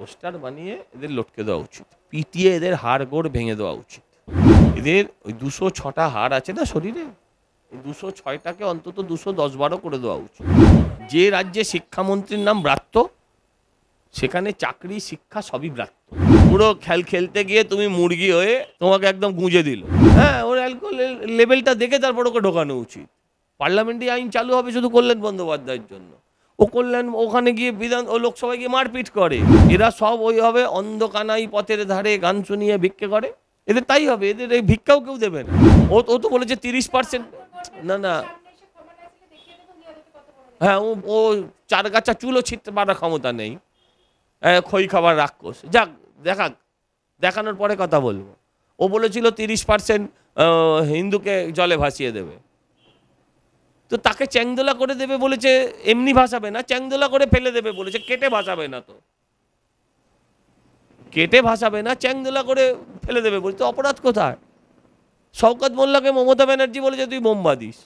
Poster বানিয়ে এদের লটকে দেওয়া উচিত, পিটিয়ে এদের হাড় গোড় ভেঙে দেওয়া উচিত। এদের ওই 206টা হাড় আছে না শরীরে, এই 206টাকে অন্তত 210-12 করে দেওয়া উচিত। যে রাজ্যে শিক্ষামন্ত্রীর নাম ব্রাত্য, সেখানে চাকরি শিক্ষা সবই ব্রাত্য। পুরো খেলতে গিয়ে তুমি মুরগি হয়ে তোমাকে একদম গুঁজে দিল। হ্যাঁ, ওর অ্যালকোহল লেভেলটা দেখে তারপর ওকে ঢোকানো উচিত। পার্লামেন্টে আইন চালু হবে শুধু কল্যাণ বন্দ্যোপাধ্যায়ের জন্য। ও কল্যাণ ওখানে গিয়ে ও লোকসভায় গিয়ে মারপিট করে। এরা সব ওই হবে অন্ধকানাই পথের ধারে গান শুনিয়ে ভিক্ষে করে। এদের তাই হবে, এদের এই ভিক্ষাও কেউ দেবে না। ও তো বলেছে 30%। না হ্যাঁ, ও চারগাছা চুলও ছিটতে পারার ক্ষমতা নেই। খই খাবার রাক্ষস। যাক, দেখানোর পরে কথা বলবো। ও বলেছিল 30% হিন্দুকে জলে ভাসিয়ে দেবে, তো তাকে চ্যাংদোলা করে দেবে বলেছে। এমনি ভাসাবে না, চ্যাংদোলা করে ফেলে দেবে বলেছে। কেটে ভাসাবে না, তো কেটে ভাসাবে না, চ্যাংদোলা করে ফেলে দেবে বলেছে। তো অপরাধ কোথায়? শওকত মোল্লাকে মমতা ব্যানার্জি বলেছে তুই বোম বাঁধিস,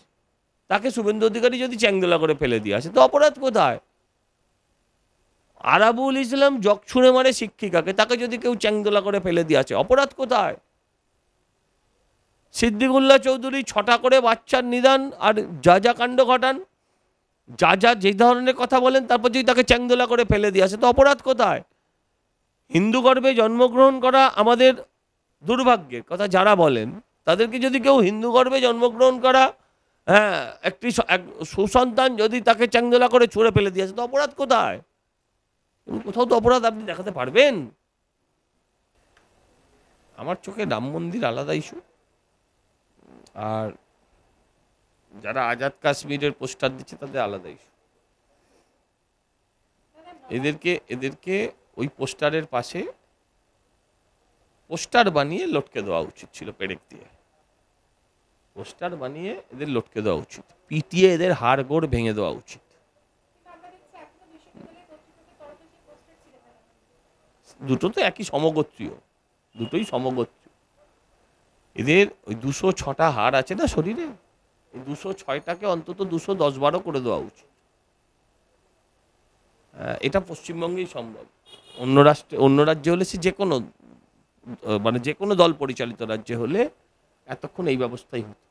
তাকে শুভেন্দু অধিকারী যদি চ্যাংদোলা করে ফেলে দিয়ে আসে, তো অপরাধ কোথায়? আরাবুল ইসলাম জগ ছুঁড়ে মারে শিক্ষিকাকে, তাকে যদি কেউ চ্যাংদোলা করে ফেলে দিয়ে আসে, অপরাধ কোথায়? সিদ্দিকুল্লাহ চৌধুরী 6টা করে বাচ্চার নিদান আর যা কাণ্ড ঘটান, যে ধরনের কথা বলেন, তারপর যদি তাকে চ্যাংদোলা করে ফেলে দিয়ে আসে, তো অপরাধ কোথায়? হিন্দু গর্ভে জন্মগ্রহণ করা আমাদের দুর্ভাগ্যের কথা যারা বলেন, তাদেরকে যদি কেউ হিন্দু গর্ভে জন্মগ্রহণ করা একটি সুসন্তান যদি তাকে চ্যাংদোলা করে ছুঁড়ে ফেলে দিয়ে আসে, তো অপরাধ কোথায়? কোথাও তো অপরাধ আপনি দেখাতে পারবেন? আমার চোখে রাম মন্দির আলাদা ইস্যু, আর যারা আজাদ কাশ্মীরের পোস্টার দিচ্ছে তাদের আলাদা ইস্যু। এদেরকে ওই পোস্টারের পাশে পোস্টার বানিয়ে লটকে দেওয়া উচিত ছিল। পেরেক দিয়ে পোস্টার বানিয়ে এদের লটকে দেওয়া উচিত, পিটিয়ে এদের হাড় গোড় ভেঙে দেওয়া উচিত। দুটো তো একই সমগোত্রীয়, দুটোই সমগোত্রীয়। এদের ওই 206টা হাড় আছে না শরীরে, এই 206টাকে অন্তত 210-12 করে দেওয়া উচিত। এটা পশ্চিমবঙ্গেই সম্ভব। অন্য রাজ্যে হলে সে যে কোনো দল পরিচালিত রাজ্যে হলে এতক্ষণ এই ব্যবস্থাই হতো।